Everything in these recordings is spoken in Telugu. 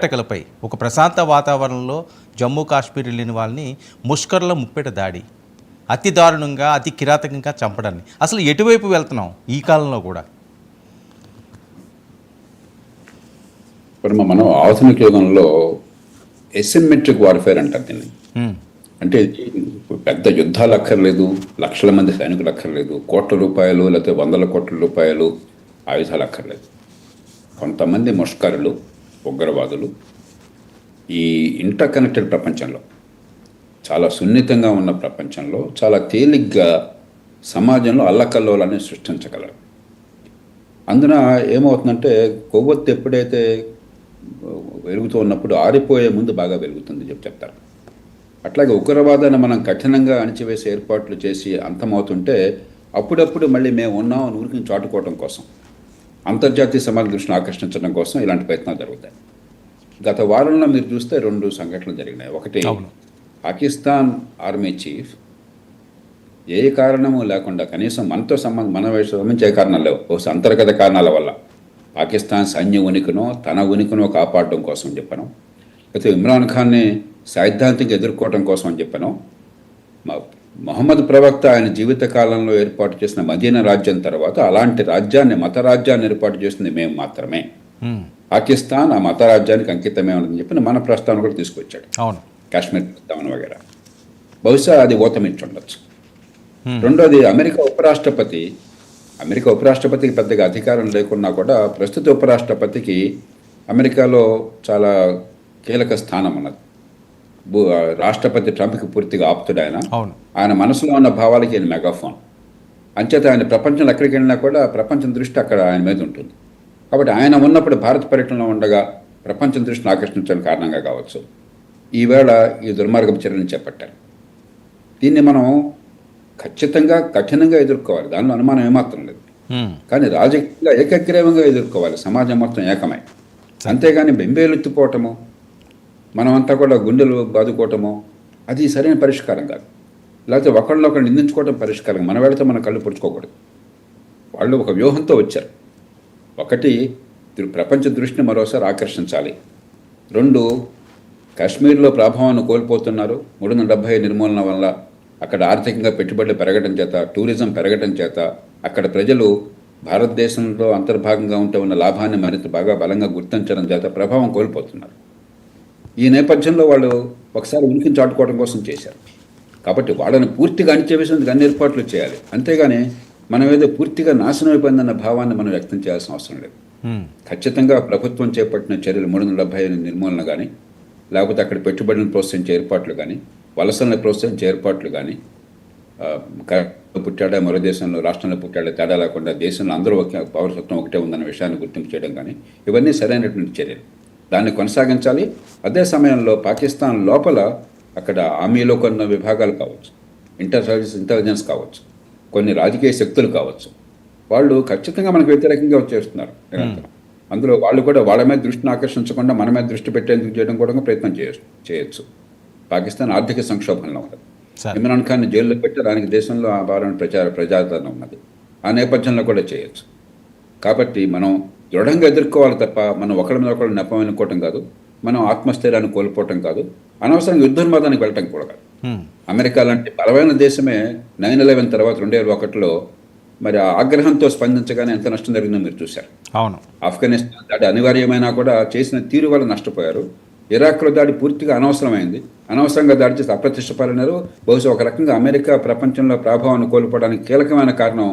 పర్యాటకులపై ఒక ప్రశాంత వాతావరణంలో జమ్మూ కాశ్మీర్ వెళ్ళిన వాళ్ళని ముష్కర్ల ముప్పెట దాడి అతి దారుణంగా అతి కిరాతకంగా చంపడాన్ని అసలు ఎటువైపు వెళ్తున్నాం ఈ కాలంలో కూడా? మనం ఆధునిక యుగంలో ఎసిమెట్రిక్ వార్ఫేర్ అంటారు దీన్ని. అంటే పెద్ద యుద్ధాలు అక్కర్లేదు, లక్షల మంది సైనికులు అక్కర్లేదు, కోట్ల రూపాయలు లేకపోతే వందల కోట్ల రూపాయలు ఆయుధాలు అక్కర్లేదు. కొంతమంది ముష్కరులు, ఉగ్రవాదులు ఈ ఇంటర్ కనెక్టెడ్ ప్రపంచంలో, చాలా సున్నితంగా ఉన్న ప్రపంచంలో చాలా తేలిగ్గా సమాజంలో అల్లకల్లోలాన్ని సృష్టించగలరు. అందున ఏమవుతుందంటే కొవ్వొత్తి ఎప్పుడైతే వెలుగుతూ ఉన్నప్పుడు ఆరిపోయే ముందు బాగా వెలుగుతుంది చెప్తారు. అట్లాగే ఉగ్రవాదాన్ని మనం కఠినంగా అణిచివేసే ఏర్పాట్లు చేసి అంతమవుతుంటే అప్పుడప్పుడు మళ్ళీ మేము ఉన్నాం అని ఊరికి చాటుకోవడం కోసం, అంతర్జాతీయ సమాజ దృష్టిని ఆకర్షించడం కోసం ఇలాంటి ప్రయత్నాలు జరుగుతాయి. గత వారంలో మీరు చూస్తే 2 సంఘటనలు జరిగినాయి. ఒకటి, పాకిస్తాన్ ఆర్మీ చీఫ్ ఏ కారణము లేకుండా, కనీసం మనతో సంబంధించే కారణాలు లేవు, బహుశా అంతర్గత కారణాల వల్ల పాకిస్తాన్ సైన్య ఉనికినో తన ఉనికినో కాపాడడం కోసం చెప్పాను, లేకపోతే ఇమ్రాన్ ఖాన్ని సైద్ధాంతిక ఎదుర్కోవడం కోసం అని చెప్పాను. మొహమ్మద్ ప్రవక్త ఆయన జీవిత కాలంలో ఏర్పాటు చేసిన మదీనా రాజ్యం తర్వాత అలాంటి రాజ్యాన్ని, మత రాజ్యాన్ని ఏర్పాటు చేసింది మేము మాత్రమే. పాకిస్తాన్ ఆ మత రాజ్యానికి అంకితమే ఉందని చెప్పి మన ప్రస్తావన కూడా తీసుకొచ్చాడు. అవును, కాశ్మీర్ ప్రస్తావన వగేరా. బహుశా అది ఓతమిచ్చి ఉండొచ్చు. రెండోది, అమెరికా ఉపరాష్ట్రపతికి పెద్దగా అధికారం లేకున్నా కూడా ప్రస్తుత ఉపరాష్ట్రపతికి అమెరికాలో చాలా కీలక స్థానం ఉన్నది. రాష్ట్రపతి ట్రంప్కి పూర్తిగా ఆప్తుడు ఆయన మనసులో ఉన్న భావాలకి ఆయన మెగాఫోన్. అంచేత ఆయన ప్రపంచంలో ఎక్కడికి వెళ్ళినా కూడా ప్రపంచం దృష్టి అక్కడ ఆయన మీద ఉంటుంది. కాబట్టి ఆయన ఉన్నప్పుడు భారత పర్యటనలో ఉండగా ప్రపంచం దృష్టిని ఆకర్షించడానికి కారణంగా కావచ్చు ఈవేళ ఈ దుర్మార్గపు చర్యలను చేపట్టారు. దీన్ని మనం ఖచ్చితంగా కఠినంగా ఎదుర్కోవాలి, దానిలో అనుమానం ఏమాత్రం లేదు. కానీ రాజకీయంగా ఏకగ్రీవంగా ఎదుర్కోవాలి, సమాజం మొత్తం ఏకమై. అంతేగాని బెంబేలెత్తిపోవటము, మనమంతా కూడా గుండెలు బాదుకోవటము అది సరైన పరిష్కారం కాదు. లేకపోతే ఒకళ్ళు నిందించుకోవటం పరిష్కారం. మన వేళతో మన కళ్ళు పుడుచుకోకూడదు. వాళ్ళు ఒక వ్యూహంతో వచ్చారు. ఒకటి, ప్రపంచ దృష్టిని మరోసారి ఆకర్షించాలి. 2, కాశ్మీర్లో ప్రభావాన్ని కోల్పోతున్నారు. 370 నిర్మూలన వల్ల అక్కడ ఆర్థికంగా పెట్టుబడులు పెరగడం చేత, టూరిజం పెరగడం చేత అక్కడ ప్రజలు భారతదేశంలో అంతర్భాగంగా ఉంటూ ఉన్న లాభాన్ని మరింత బాగా బలంగా గుర్తించడం చేత ప్రభావం కోల్పోతున్నారు. ఈ నేపథ్యంలో వాళ్ళు ఒకసారి ఉనికిని చాటుకోవడం కోసం చేశారు. కాబట్టి వాళ్ళని పూర్తిగా అణిచివేసేందుకు అన్ని ఏర్పాట్లు చేయాలి. అంతేగాని మనం ఏదో పూర్తిగా నాశనం అయిపోయిందన్న భావాన్ని మనం వ్యక్తం చేయాల్సిన అవసరం లేదు. ఖచ్చితంగా ప్రభుత్వం చేపట్టిన చర్యలు 370 నిర్మూలన కానీ, లేకపోతే అక్కడ పెట్టుబడులను ప్రోత్సహించే ఏర్పాట్లు కానీ, వలసలను ప్రోత్సహించే ఏర్పాట్లు కానీ, పుట్టాడా మరో దేశంలో రాష్ట్రంలో పుట్టాడా తేడా లేకుండా దేశంలో అందరూ పౌరసత్వం ఒకటే ఉందన్న విషయాన్ని గుర్తింపు చేయడం కానీ, ఇవన్నీ సరైనటువంటి చర్యలు. దాన్ని కొనసాగించాలి. అదే సమయంలో పాకిస్తాన్ లోపల అక్కడ ఆర్మీలో కొన్ని విభాగాలు కావచ్చు, ఇంటెలిజెన్స్ కావచ్చు, కొన్ని రాజకీయ శక్తులు కావచ్చు, వాళ్ళు ఖచ్చితంగా మనకు వ్యతిరేకంగా వచ్చేస్తున్నారు నిరంతరం. అందులో వాళ్ళు కూడా వాళ్ళ మీద దృష్టిని ఆకర్షించకుండా మన మీద దృష్టి పెట్టేందుకు చేయడం కూడా ప్రయత్నం చేయొచ్చు. పాకిస్తాన్ ఆర్థిక సంక్షోభంలో ఉన్నది. ఇమ్రాన్ ఖాన్ జైల్లో పెట్టి దానికి దేశంలో ఆ భారణ ప్రజాదరణ ఉన్నది. ఆ నేపథ్యంలో కూడా చేయొచ్చు. కాబట్టి మనం దృఢంగా ఎదుర్కోవాలి తప్ప మనం ఒకరి మీద ఒకరు నెపమనుకోవటం కాదు, మనం ఆత్మస్థైర్యాన్ని కోల్పోవటం కాదు, అనవసరంగా యుద్ధోన్మాదానికి వెళ్ళటం కూడా కాదు. అమెరికా లాంటి బలమైన దేశమే 9/11 తర్వాత 2001లో మరి ఆ ఆగ్రహంతో స్పందించగానే ఎంత నష్టం జరిగిందో మీరు చూశారు. అవును, ఆఫ్ఘనిస్తాన్ దాడి అనివార్యమైనా కూడా చేసిన తీరు వల్ల నష్టపోయారు. ఇరాక్లో దాడి పూర్తిగా అనవసరమైంది. అనవసరంగా దాడి చేసి అప్రతిష్ట పాలైనారు. బహుశా ఒక రకంగా అమెరికా ప్రపంచంలో ప్రభావాన్ని కోల్పోవడానికి కీలకమైన కారణం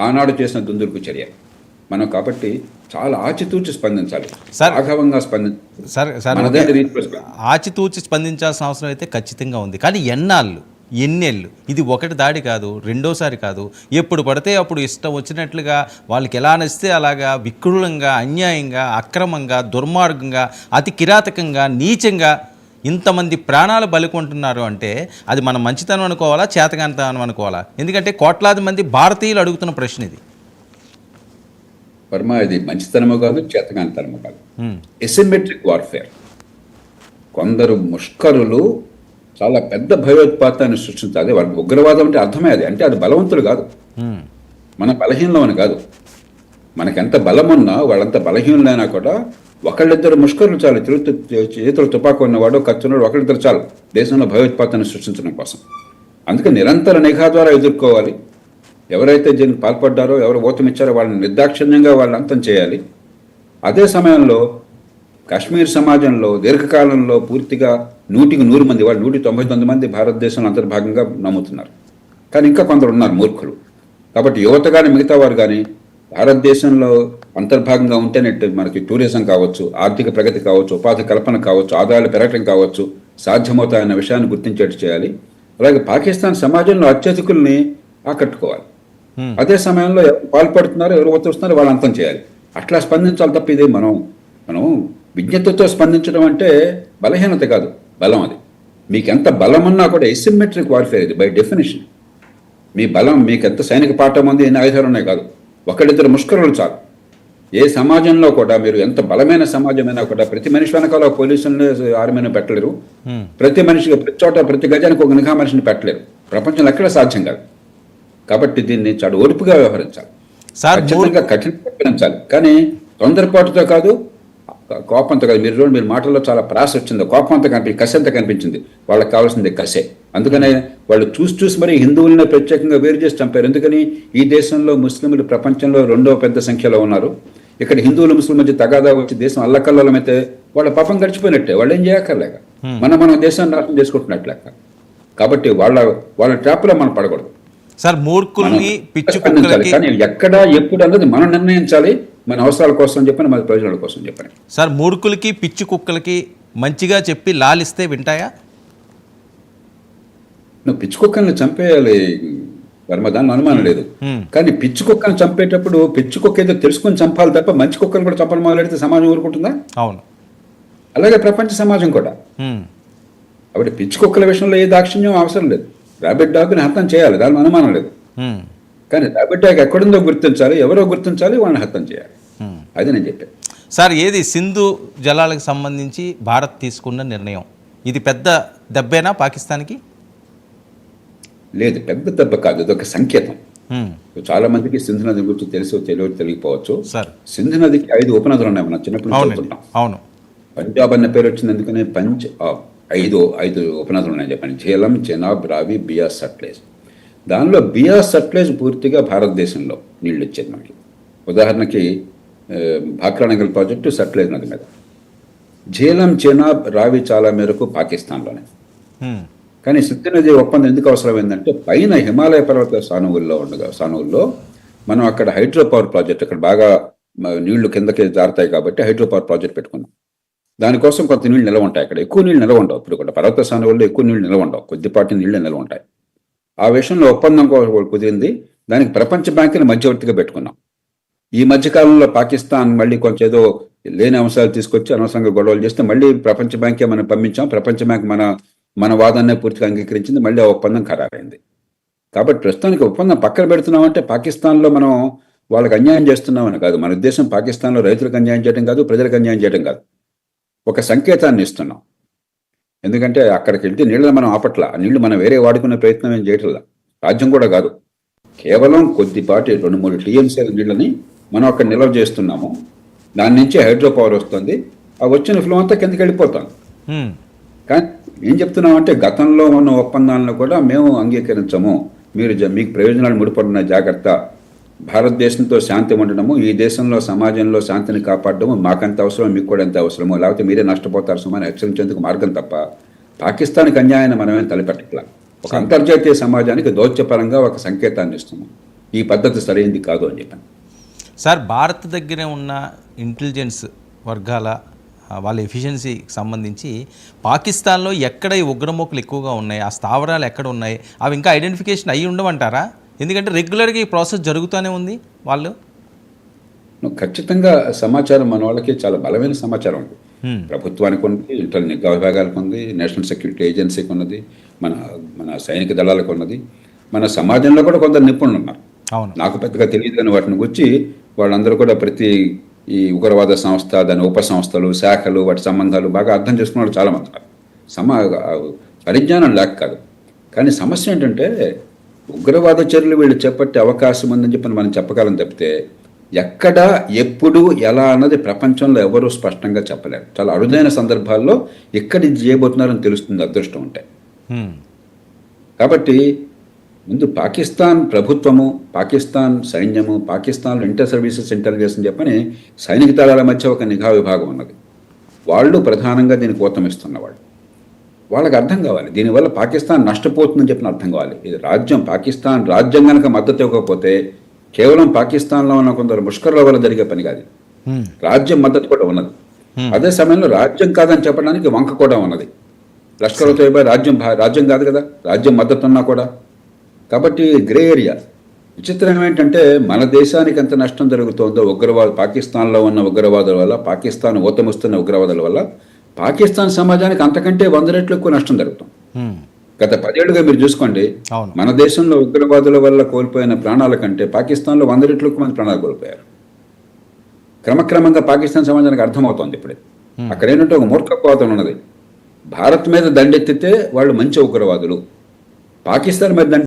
ఆనాడు చేసిన దుందుడుకు చర్య. మనం కాబట్టి చాలా ఆచితూచి స్పందించాలి, ఆఘవంగా స్పందించాలి. ఆచితూచి స్పందించాల్సిన అవసరం అయితే ఖచ్చితంగా ఉంది. కానీ ఎన్నేళ్ళు ఇది ఒకటి దాడి కాదు, రెండోసారి కాదు, ఎప్పుడు పడితే అప్పుడు ఇష్టం వచ్చినట్లుగా వాళ్ళకి ఎలా నచ్చితే అలాగా వికృతంగా, అన్యాయంగా, అక్రమంగా, దుర్మార్గంగా, అతి కిరాతకంగా, నీచంగా ఇంతమంది ప్రాణాలు బలికొంటున్నారు అంటే అది మనం మంచితనం అనుకోవాలా, చేతకానితనం అనుకోవాలా? ఎందుకంటే కోట్లాది మంది భారతీయులు అడుగుతున్న ప్రశ్న ఇది. వర్మ, ఇది మంచితనమో కాదు, చేతకానితనమో కాదు, ఎసిమెట్రిక్ వార్ఫేర్. కొందరు ముష్కరులు చాలా పెద్ద భయోత్పాతాన్ని సృష్టించాలి. వాళ్ళకి ఉగ్రవాదం అంటే అర్థమే అది. అంటే అది బలవంతులు కాదు, మన బలహీనలో అని కాదు. మనకెంత బలం ఉన్నా వాళ్ళంత బలహీనులైనా కూడా ఒకళ్ళిద్దరు ముష్కరులు చాలు, చేతులు తుపాకు ఉన్నవాడు కత్తున్నాడు ఒకళ్ళిద్దరు చాలు దేశంలో భయోత్పాతాన్ని సృష్టించడం కోసం. అందుకే నిరంతర నిఘా ద్వారా ఎదుర్కోవాలి. ఎవరైతే దీనికి పాల్పడ్డారో, ఎవరు ఓటమిచ్చారో వాళ్ళని నిర్దాక్షిణ్యంగా వాళ్ళని అంతం చేయాలి. అదే సమయంలో కాశ్మీర్ సమాజంలో దీర్ఘకాలంలో పూర్తిగా 100కి 100 మంది, వాళ్ళు 199 మంది భారతదేశంలో అంతర్భాగంగా నమ్ముతున్నారు. కానీ ఇంకా కొందరు ఉన్నారు మూర్ఖులు. కాబట్టి యువత కానీ మిగతా వారు కానీ భారతదేశంలో అంతర్భాగంగా ఉంటేనే మనకి టూరిజం కావచ్చు, ఆర్థిక ప్రగతి కావచ్చు, ఉపాధి కల్పన కావచ్చు, ఆదాయాలు పెరగటం కావచ్చు సాధ్యమవుతాయన్న విషయాన్ని గుర్తించేట్టు చేయాలి. అలాగే పాకిస్తాన్ సమాజంలో అత్యధికుల్ని ఆకట్టుకోవాలి. అదే సమయంలో ఎవరు పాల్పడుతున్నారు, ఎవరు ఒత్తిస్తున్నారు వాళ్ళు అంతం చేయాలి. అట్లా స్పందించాలి తప్ప ఇదే మనం విజ్ఞతతో స్పందించడం అంటే బలహీనత కాదు, బలం. అది మీకు ఎంత బలం ఉన్నా కూడా ఎసిమెట్రిక్ వార్ఫేర్ ఇది బై డెఫినేషన్. మీ బలం మీకు ఎంత సైనిక పాఠం ఉంది, ఎన్ని ఆయుధాలు ఉన్నాయి కాదు, ఒకళ్ళిద్దరు ముష్కరులు చాలు. ఏ సమాజంలో కూడా మీరు ఎంత బలమైన సమాజమైనా కూడా ప్రతి మనిషి వెనకాల పోలీసులను ఆర్మీని పెట్టలేరు. ప్రతి మనిషికి ప్రతి చోట ప్రతి గజానికి ఒక నిఘా మనిషిని పెట్టలేరు. ప్రపంచంలో ఎక్కడ సాధ్యం కాదు. కాబట్టి దీన్ని చాలా ఓర్పుగా వ్యవహరించాలి, ఖచ్చితంగా కఠినంగా వ్యవహరించాలి. కానీ తొందరపాటుతో కాదు, కోపంతో కాదు. మీరు మాటల్లో చాలా ప్రాస వచ్చింది, కోపంతో కసి అంతా కనిపించింది. వాళ్ళకి కావాల్సింది కసే. అందుకనే వాళ్ళు చూసి మరి హిందువులను ప్రత్యేకంగా వేరు చేసి చంపారు. ఎందుకని ఈ దేశంలో ముస్లింలు ప్రపంచంలో 2వ పెద్ద సంఖ్యలో ఉన్నారు. ఇక్కడ హిందువులు ముస్లిం మధ్య తగాదా వచ్చి దేశం అల్లకల్లోలమైతే వాళ్ళ పాపం గడిచిపోయినట్టే, వాళ్ళు ఏం చేయక్కర్లేక మనం దేశాన్ని నాశనం చేసుకుంటున్నట్టు లెక్క. కాబట్టి వాళ్ళ ట్రాప్లో మనం పడకూడదు సార్. మూర్ఖుల్ని పిచ్చి కానీ ఎక్కడ ఎప్పుడు అన్నది మనం నిర్ణయించాలి, మన అవసరాల కోసం చెప్పని, మన ప్రయోజనాల కోసం చెప్పని. సార్, మూర్ఖులకి పిచ్చి కుక్కలకి మంచిగా చెప్పి లాలిస్తే వింటాయా? నువ్వు పిచ్చి కుక్కల్ని చంపేయాలి వర్మ, దాని అనుమానం లేదు. కానీ పిచ్చి కుక్కను చంపేటప్పుడు పిచ్చి కుక్క ఏదో తెలుసుకొని చంపాలి తప్ప మంచి కుక్కను కూడా చంపడం మొదలెడితే సమాజం ఊరుకుంటుందా? అవును. అలాగే ప్రపంచ సమాజం కూడా. కాబట్టి పిచ్చి కుక్కల విషయంలో ఏ దాక్షిణ్యం అవసరం లేదు. ర్యాబిట్ డాగ్ని హత్యం చేయాలి, దాని అనుమానం లేదు. కానీ ర్యాబిట్ డాగ్ ఎక్కడుందో గుర్తించాలి, ఎవరో గుర్తించాలి, వాళ్ళని హత్యం చేయాలి. అది నేను చెప్పాను. సార్, ఏది సింధు జలాలకు సంబంధించి భారత్ తీసుకున్న నిర్ణయం ఇది పెద్ద దెబ్బేనా పాకిస్తాన్కి? లేదు, పెద్ద దెబ్బ కాదు, ఇది ఒక సంకేతం. చాలా మందికి సింధు నది గురించి తెలియకపోవచ్చు. సింధు నదికి 5 ఉపనదులు ఉన్నాయి, మనం చిన్నప్పుడు చదువుతున్నాం. అవును. పంజాబ్ అన్న పేరు వచ్చింది ఎందుకని, 5 ఉపనదులు ఉన్నాయి చెప్పండి. ఝేలం, చెనాబ్, రావి, బియాస్, సట్లెజ్. దానిలో బియాస్, సట్లెజ్ పూర్తిగా భారతదేశంలో నీళ్ళు ఇచ్చేది మనకి. ఉదాహరణకి భాక్రానంగల్ ప్రాజెక్టు సట్లెజ్ నది మీద. ఝేలం, చెనాబ్, రావి చాలా మేరకు పాకిస్తాన్లోనే. కానీ సింధు నది ఒప్పందం ఎందుకు అవసరమైందంటే పైన హిమాలయ పర్వత సానువుల్లో మనం అక్కడ హైడ్రో పవర్ ప్రాజెక్ట్, అక్కడ బాగా నీళ్లు కిందకి జారుతాయి కాబట్టి హైడ్రో పవర్ ప్రాజెక్ట్ పెట్టుకున్నాం. దానికోసం కొంత నీళ్ళు నిల్వ ఉంటాయి. అక్కడ ఎక్కువ నీళ్ళు నిల్వ ఉండవు. ఇప్పుడు కూడా పర్వత సానువుల్లో ఎక్కువ నీళ్ళు నిల్వ ఉండవు, కొద్దిపాటి నీళ్ళు నిల్వ ఉంటాయి. ఆ విషయంలో ఒప్పందం కుదిరింది. దానికి ప్రపంచ బ్యాంకుని మధ్యవర్తిగా పెట్టుకున్నాం. ఈ మధ్యకాలంలో పాకిస్తాన్ మళ్ళీ కొంచెం ఏదో లేని అంశాలు తీసుకొచ్చి అనవసరంగా గొడవలు చేస్తే మళ్ళీ ప్రపంచ బ్యాంకే మనం పంపించాం. ప్రపంచ బ్యాంక్ మన వాదాన్ని పూర్తిగా అంగీకరించింది. మళ్ళీ ఆ ఒప్పందం ఖరారైంది. కాబట్టి ప్రస్తుతానికి ఒప్పందం పక్కన పెడుతున్నామంటే పాకిస్తాన్లో మనం వాళ్ళకి అన్యాయం చేస్తున్నామని కాదు. మన ఉద్దేశం పాకిస్తాన్లో రైతులకు అన్యాయం చేయడం కాదు, ప్రజలకు అన్యాయం చేయడం కాదు. ఒక సంకేతాన్ని ఇస్తున్నాం. ఎందుకంటే అక్కడికి వెళ్తే నీళ్ళని మనం ఆపట్ల, ఆ నీళ్లు మనం వేరే వాడుకునే ప్రయత్నం ఏం చేయట్లా, రాజ్యం కూడా కాదు. కేవలం కొద్దిపాటి 2-3 టీఎంసీల నీళ్ళని మనం అక్కడ నిల్వ చేస్తున్నాము. దాని నుంచి హైడ్రో పవర్ వస్తుంది. ఆ వచ్చిన ఫ్లో అంతా కిందకి వెళ్ళిపోతుంది. కానీ ఏం చెప్తున్నామంటే గతంలో ఉన్న ఒప్పందాలను కూడా మేము అంగీకరించము. మీకు ప్రయోజనాలు ముడిపడిన జాగ్రత్త, భారతదేశంతో శాంతి ఉండడము, ఈ దేశంలో సమాజంలో శాంతిని కాపాడడము మాకంత అవసరం, మీకు కూడా ఎంత అవసరమో, లేకపోతే మీరే నష్టపోతారు సుమని హెచ్చరించేందుకు మార్గం తప్ప పాకిస్తాన్కి అన్యాయాన్ని మనమేం తలపెట్టట్లా. ఒక అంతర్జాతీయ సమాజానికి దౌత్యపరంగా ఒక సంకేతాన్ని ఇస్తున్నాం. ఈ పద్ధతి సరైనది కాదు అని చెప్పాను. సార్, భారత్ దగ్గరే ఉన్న ఇంటెలిజెన్స్ వర్గాల వాళ్ళ ఎఫిషియన్సీకి సంబంధించి పాకిస్తాన్లో ఎక్కడ ఈ ఉగ్రమూకలు ఎక్కువగా ఉన్నాయి, ఆ స్థావరాలు ఎక్కడ ఉన్నాయి, అవి ఇంకా ఐడెంటిఫికేషన్ అయ్యి ఉండమంటారా? ఎందుకంటే రెగ్యులర్గా ఈ ప్రాసెస్ జరుగుతూనే ఉంది. వాళ్ళు ఖచ్చితంగా సమాచారం మన వాళ్ళకి చాలా బలమైన సమాచారం ఉంది. ప్రభుత్వానికి ఉంది, ఇంటర్నల్ నిఘా విభాగాలకు ఉంది, నేషనల్ సెక్యూరిటీ ఏజెన్సీకి ఉన్నది, మన సైనిక దళాలకు ఉన్నది, మన సమాజంలో కూడా కొందరు నిపుణులు ఉన్నారు. నాకు పెద్దగా తెలియదు కానీ వాటిని గురించి వాళ్ళందరూ కూడా ప్రతి ఈ ఉగ్రవాద సంస్థ, దాని ఉప సంస్థలు, శాఖలు, వాటి సంబంధాలు బాగా అర్థం చేసుకున్న చాలా మంది ఉన్నారు. పరిజ్ఞానం లేక కాదు. కానీ సమస్య ఏంటంటే ఉగ్రవాద చర్యలు వీళ్ళు చేపట్టే అవకాశం ఉందని చెప్పి మనం చెప్పగలం తప్పితే ఎక్కడ ఎప్పుడు ఎలా అన్నది ప్రపంచంలో ఎవరూ స్పష్టంగా చెప్పలేరు. చాలా అరుదైన సందర్భాల్లో ఎక్కడ ఇది చేయబోతున్నారని తెలుస్తుంది అదృష్టం ఉంటే. హ్మ్. కాబట్టి ముందు పాకిస్తాన్ ప్రభుత్వము, పాకిస్తాన్ సైన్యము, పాకిస్తాన్లో ఇంటర్ సర్వీసెస్ ఇంటెలిజెన్స్ అని చెప్పని సైనిక దళాల మధ్య ఒక నిఘా విభాగం ఉన్నది. వాళ్ళు ప్రధానంగా దీనికి ఊతమిస్తున్నవాళ్ళు. వాళ్ళకి అర్థం కావాలి దీనివల్ల పాకిస్తాన్ నష్టపోతుందని చెప్పిన అర్థం కావాలి. ఇది రాజ్యం, పాకిస్తాన్ రాజ్యం కనుక మద్దతు ఇవ్వకపోతే కేవలం పాకిస్తాన్లో ఉన్న కొందరు ముష్కర్ల వల్ల జరిగే పని కాదు. హ్మ్. రాజ్యం మద్దతు కూడా ఉన్నది. అదే సమయంలో రాజ్యం కాదని చెప్పడానికి వంక కూడా ఉన్నది. లష్కర్ తోయిబా రాజ్యం కాదు కదా, రాజ్యం మద్దతు ఉన్నా కూడా. కాబట్టి గ్రే ఏరియా. విచిత్రం ఏంటంటే మన దేశానికి ఎంత నష్టం జరుగుతుందో పాకిస్తాన్లో ఉన్న ఉగ్రవాదుల వల్ల, పాకిస్తాన్ ఊతమిస్తున్న ఉగ్రవాదుల వల్ల పాకిస్తాన్ సమాజానికి అంతకంటే 100 రెట్లు ఎక్కువ నష్టం జరుగుతుంది. హ్మ్. గత 10 ఏళ్ళుగా మీరు చూసుకోండి, అవును. మన దేశంలో ఉగ్రవాదుల వల్ల కోల్పోయిన ప్రాణాల కంటే పాకిస్తాన్లో 100 రెట్లు ఎక్కువ మంది ప్రాణాలు కోల్పోయారు. క్రమక్రమంగా పాకిస్తాన్ సమాజానికి అర్థమవుతోంది ఇప్పుడే. అక్కడ ఏంటంటే ఒక మూర్ఖత్వం ఉన్నది. భారత్ మీద దండెత్తితే వాళ్ళు మంచి ఉగ్రవాదులు, పాకిస్తాన్ మీద